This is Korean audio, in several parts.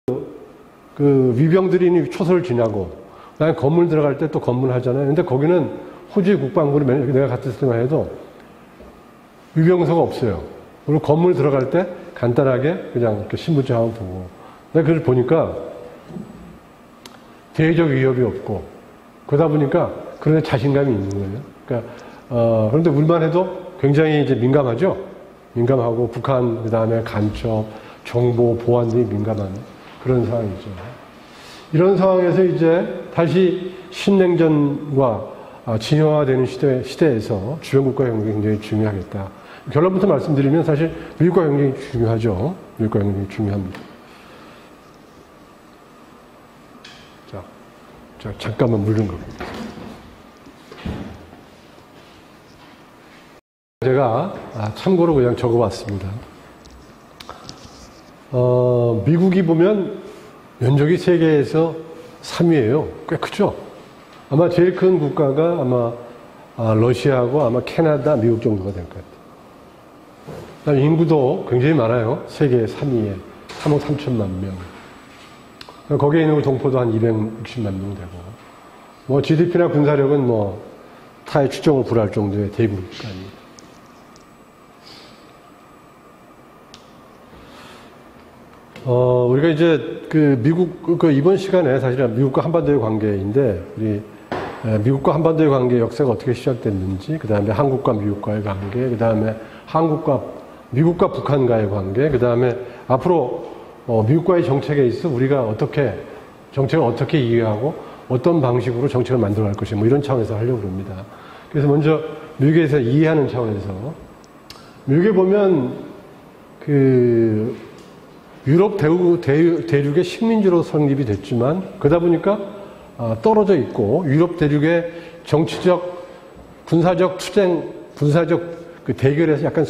그 위병들이 초소를 지나고 그다음에 건물 들어갈 때 또 건물 하잖아요. 근데 거기는 호주의 국방부를 내가 갔을 때만 해도 위병소가 없어요. 그리고 건물 들어갈 때 간단하게 그냥 이렇게 신분증 한번 보고. 내가 그걸 보니까 대외적 위협이 없고 그러다 보니까 그런 데 자신감이 있는 거예요. 그러니까 그런데 우리만 해도 굉장히 이제 민감하죠. 민감하고 북한 그다음에 간첩, 정보, 보안 등이 민감한 그런 상황이죠. 이런 상황에서 이제 다시 신냉전과 진화되는 시대에서 주변국가 경쟁이 굉장히 중요하겠다. 결론부터 말씀드리면 사실 미국과 경쟁이 중요하죠. 미국과 경쟁이 중요합니다. 자, 잠깐만 물른 거. 제가 참고로 그냥 적어봤습니다. 미국이 보면 면적이 세계에서 3위예요. 꽤 크죠? 아마 제일 큰 국가가 아마 러시아하고 아마 캐나다, 미국 정도가 될 것 같아요. 인구도 굉장히 많아요. 세계 3위에 3억 3천만 명. 거기에 있는 동포도 한 260만 명 되고, 뭐 GDP나 군사력은 뭐 타의 추정을 불허할 정도의 대국 국가입니다. 우리가 이제 이번 시간에 사실은 미국과 한반도의 관계인데, 우리 미국과 한반도의 관계 역사가 어떻게 시작됐는지, 그 다음에 한국과 미국과의 관계, 그 다음에 미국과 북한과의 관계, 그 다음에 앞으로 미국과의 정책에 있어 우리가 정책을 어떻게 이해하고 어떤 방식으로 정책을 만들어갈 것인가, 뭐 이런 차원에서 하려고 합니다. 그래서 먼저 미국에 대해서 이해하는 차원에서, 미국에 보면 유럽 대륙의 식민지로 성립이 됐지만 그러다 보니까 떨어져 있고 유럽 대륙의 정치적, 군사적 투쟁, 군사적 대결에서 약간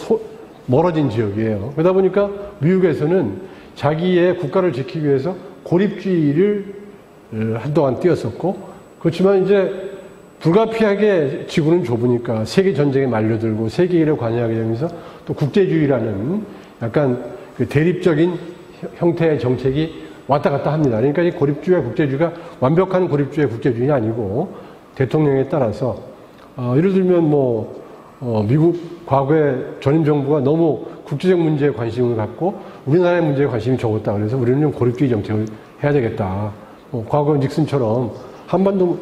멀어진 지역이에요. 그러다 보니까 미국에서는 자기의 국가를 지키기 위해서 고립주의를 한동안 띄었었고, 그렇지만 이제 불가피하게 지구는 좁으니까 세계 전쟁에 말려들고 세계 일에 관여하게 되면서 또 국제주의라는 약간 대립적인 형태의 정책이 왔다 갔다 합니다. 그러니까 이 고립주의와 국제주의가 완벽한 고립주의와 국제주의는 아니고 대통령에 따라서 예를 들면 미국 과거에 전임 정부가 너무 국제적 문제에 관심을 갖고 우리나라의 문제에 관심이 적었다. 그래서 우리는 좀 고립주의 정책을 해야 되겠다. 과거 닉슨처럼 한반도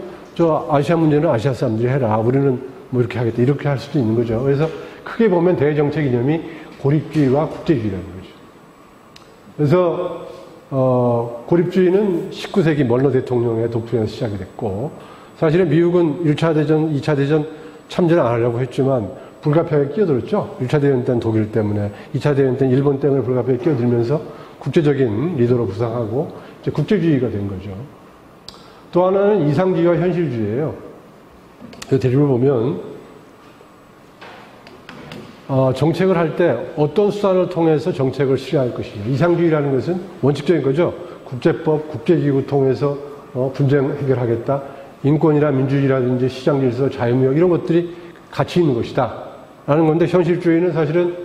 아시아 문제는 아시아 사람들이 해라. 우리는 이렇게 하겠다. 이렇게 할 수도 있는 거죠. 그래서 크게 보면 대정책 이념이 고립주의와 국제주의라는 거죠. 그래서 고립주의는 19세기 멀러 대통령의 독트린에서 시작이 됐고, 사실은 미국은 1차 대전, 2차 대전 참전을 안 하려고 했지만 불가피하게 끼어들었죠. 1차 대전 때는 독일 때문에, 2차 대전 때는 일본 때문에 불가피하게 끼어들면서 국제적인 리더로 부상하고 이제 국제주의가 된 거죠. 또 하나는 이상주의와 현실주의예요. 그 대립을 보면 정책을 할 때 어떤 수단을 통해서 정책을 실행할 것이냐. 이상주의라는 것은 원칙적인 거죠. 국제법, 국제기구 통해서 분쟁 해결하겠다. 인권이나 민주주의라든지 시장 질서, 자유무역 이런 것들이 같이 있는 것이다. 라는 건데, 현실주의는 사실은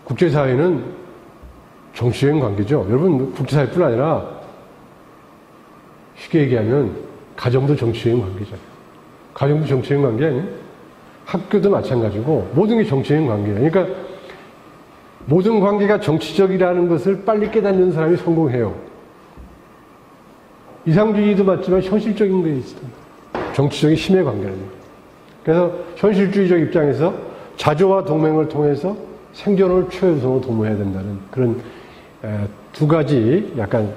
국제사회는 정치적인 관계죠. 여러분, 국제사회뿐 아니라 쉽게 얘기하면 가정도 정치적인 관계잖아요. 가정도 정치적인 관계 아니에요? 학교도 마찬가지고 모든 게 정치적인 관계예요. 그러니까 모든 관계가 정치적이라는 것을 빨리 깨닫는 사람이 성공해요. 이상주의도 맞지만 현실적인 게 있어요. 정치적인 힘의 관계라는 거예요. 그래서 현실주의적 입장에서 자조와 동맹을 통해서 생존을 최우선으로 도모해야 된다는 그런 두 가지 약간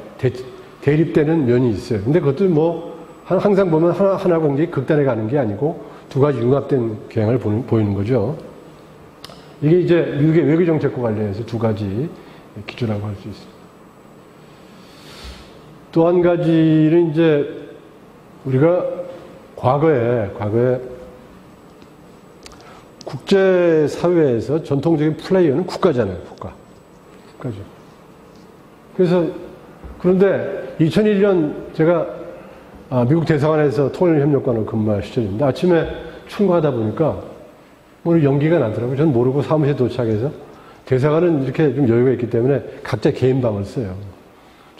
대립되는 면이 있어요. 근데 그것도 항상 보면 하나 굉장히 극단에 가는 게 아니고 두 가지 융합된 경향을 보이는 거죠. 이게 이제 미국의 외교 정책과 관련해서 두 가지 기조라고 할 수 있습니다. 또 한 가지는 이제 우리가 과거에 국제사회에서 전통적인 플레이어는 국가잖아요. 국가죠. 그래서 그런데 2001년 제가 미국 대사관에서 통일협력관으로 근무할 시절입니다. 아침에 출근하다 보니까 연기가 나더라고요. 전 모르고 사무실에 도착해서 대사관은 이렇게 좀 여유가 있기 때문에 각자 개인 방을 써요.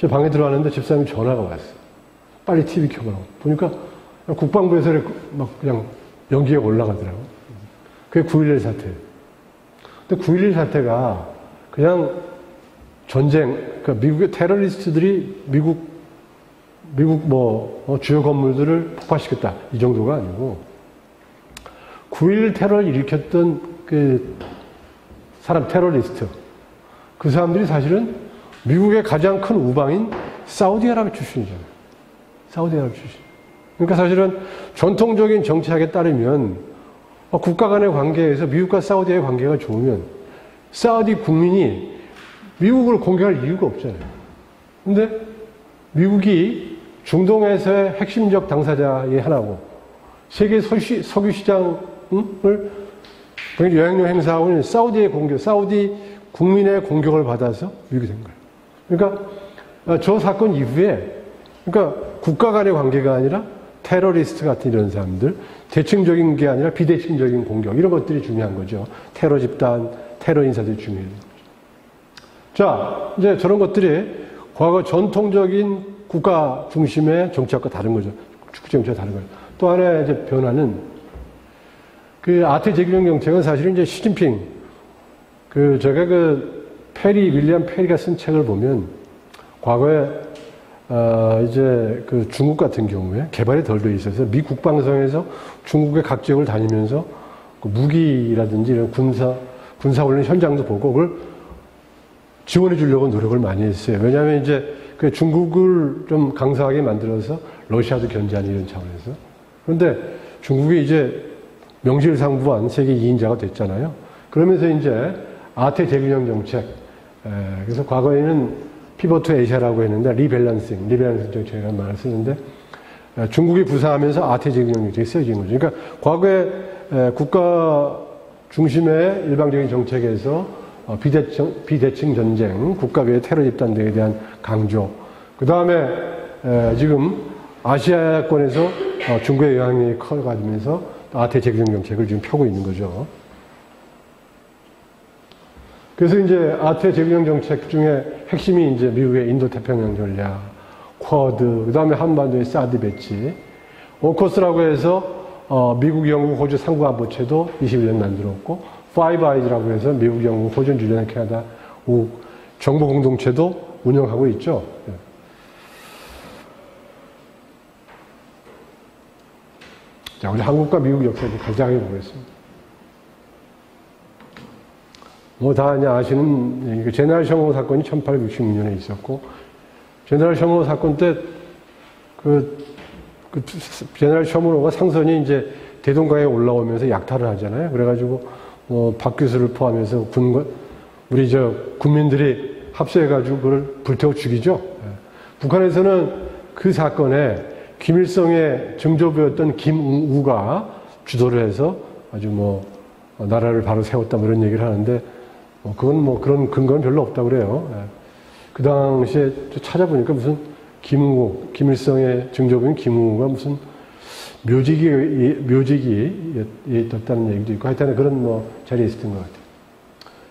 제 방에 들어왔는데 집사람이 전화가 왔어. 빨리 TV 켜보라고. 보니까 국방부에서 막 그냥 연기가 올라가더라고. 그게 9.11 사태예요. 근데 9.11 사태가 그냥 전쟁, 그러니까 미국의 테러리스트들이 미국 주요 건물들을 폭파시켰다. 이 정도가 아니고 9.11 테러를 일으켰던 그 사람 테러리스트, 그 사람들이 사실은 미국의 가장 큰 우방인 사우디아라비아 출신이잖아요. 사우디아라비아 출신. 그러니까 사실은 전통적인 정치학에 따르면 국가 간의 관계에서 미국과 사우디의 관계가 좋으면 사우디 국민이 미국을 공격할 이유가 없잖아요. 근데 미국이 중동에서의 핵심적 당사자의 하나고 세계 석유 시장을 영향력 행사하고 있는 사우디의 공격, 사우디 국민의 공격을 받아서 미국이 된 거예요. 그러니까 저 사건 이후에 그러니까 국가 간의 관계가 아니라 테러리스트 같은 이런 사람들, 대칭적인 게 아니라 비대칭적인 공격, 이런 것들이 중요한 거죠. 테러 집단, 테러 인사들이 중요해요. 자, 이제 저런 것들이 과거 전통적인 국가 중심의 정치학과 다른 거죠. 축구 정치와 다른 거예요. 또 하나의 이제 변화는 그 아태 재균형 정책은 사실은 이제 시진핑, 제가 윌리엄 페리가 쓴 책을 보면 과거에 이제 중국 같은 경우에 개발이 덜 돼 있어서 미 국방성에서 중국의 각 지역을 다니면서 무기라든지 이런 군사훈련 현장도 보고 그걸 지원해 주려고 노력을 많이 했어요. 왜냐하면 이제 중국을 좀 강성하게 만들어서 러시아도 견제하는 이런 차원에서. 그런데 중국이 이제 명실상부한 세계 2인자가 됐잖아요. 그러면서 이제 아태 재균형 정책, 그래서 과거에는 피벗 투 아시아라고 했는데 리밸런싱 정책이라는 말을 쓰는데 중국이 부상하면서 아태 재균형 정책이 쓰여진 거죠. 그러니까 과거에 국가 중심의 일방적인 정책에서 비대칭 전쟁, 국가 외의 테러 집단들에 대한 강조, 그 다음에 지금 아시아권에서 중국의 영향력이 커가면서 아태 재균형 정책을 지금 펴고 있는 거죠. 그래서 이제 아태 재균형 정책 중에 핵심이 이제 미국의 인도 태평양 전략, 쿼드, 그 다음에 한반도의 사드 배치, 오커스라고 해서 미국, 영국, 호주 상부안보체도 21년 만들었고, 파이브 아이즈라고 해서 미국, 영국, 호주, 뉴질랜드, 캐나다, 정보 공동체도 운영하고 있죠. 자, 우리 한국과 미국 역사를 간단하게 보겠습니다. 다 그냥 아시는, 제네럴 셔머 사건이 1866년에 있었고, 제네럴 셔머 사건 때, 제네럴 셔머가 상선이 이제 대동강에 올라오면서 약탈을 하잖아요. 그래가지고, 박 교수를 포함해서 우리 군민들이 합세해가지고 그걸 불태워 죽이죠. 북한에서는 그 사건에 김일성의 증조부였던 김응우가 주도를 해서 아주 나라를 바로 세웠다 이런 얘기를 하는데, 그건 그런 근거는 별로 없다고 그래요. 그 당시에 찾아보니까 무슨 김일성의 증조부인 김응우가 무슨 묘직이 있었다는 얘기도 있고, 하여튼 그런 자리에 있었던 것 같아요.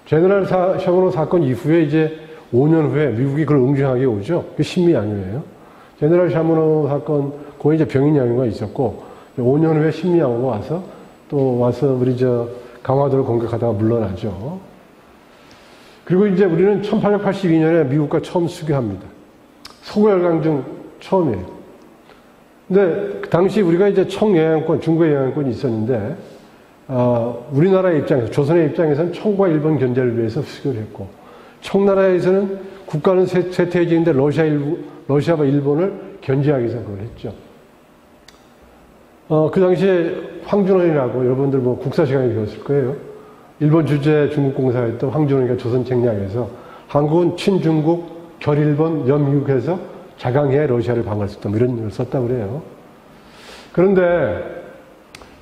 제너럴 셔머 사건 이후에 이제 5년 후에 미국이 그걸 응징하게 오죠. 그게 신미양요예요. 제너럴 셔머 사건, 거기 이제 병인양요가 있었고, 5년 후에 신미양요가 와서 우리 강화도를 공격하다가 물러나죠. 그리고 이제 우리는 1882년에 미국과 처음 수교합니다. 서구열강중 처음이에요. 근데 그 당시 우리가 이제 청영향권, 중국의 영향권이 있었는데, 우리나라의 입장에서, 조선의 입장에서는 청과 일본 견제를 위해서 수교를 했고, 청나라에서는 국가는 쇠퇴해지는데 러시아와 일본을 견제하기 위해서 그걸 했죠. 그 당시에 황준원이라고 여러분들 국사 시간에 배웠을 거예요. 일본 주재 중국공사였던 황준원이가 조선책략에서 한국은 친중국, 결일본, 연미국해서 자강해 러시아를 방어할 수 있다. 이런 걸 썼다고 그래요. 그런데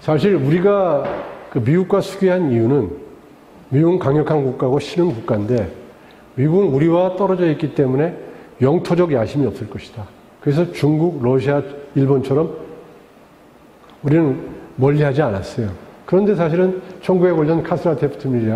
사실 우리가 미국과 수교한 이유는 미국은 강력한 국가고 신흥 국가인데 미국은 우리와 떨어져 있기 때문에 영토적 야심이 없을 것이다. 그래서 중국, 러시아, 일본처럼 우리는 멀리하지 않았어요. 그런데 사실은 1905년 카스라 테프트밀이라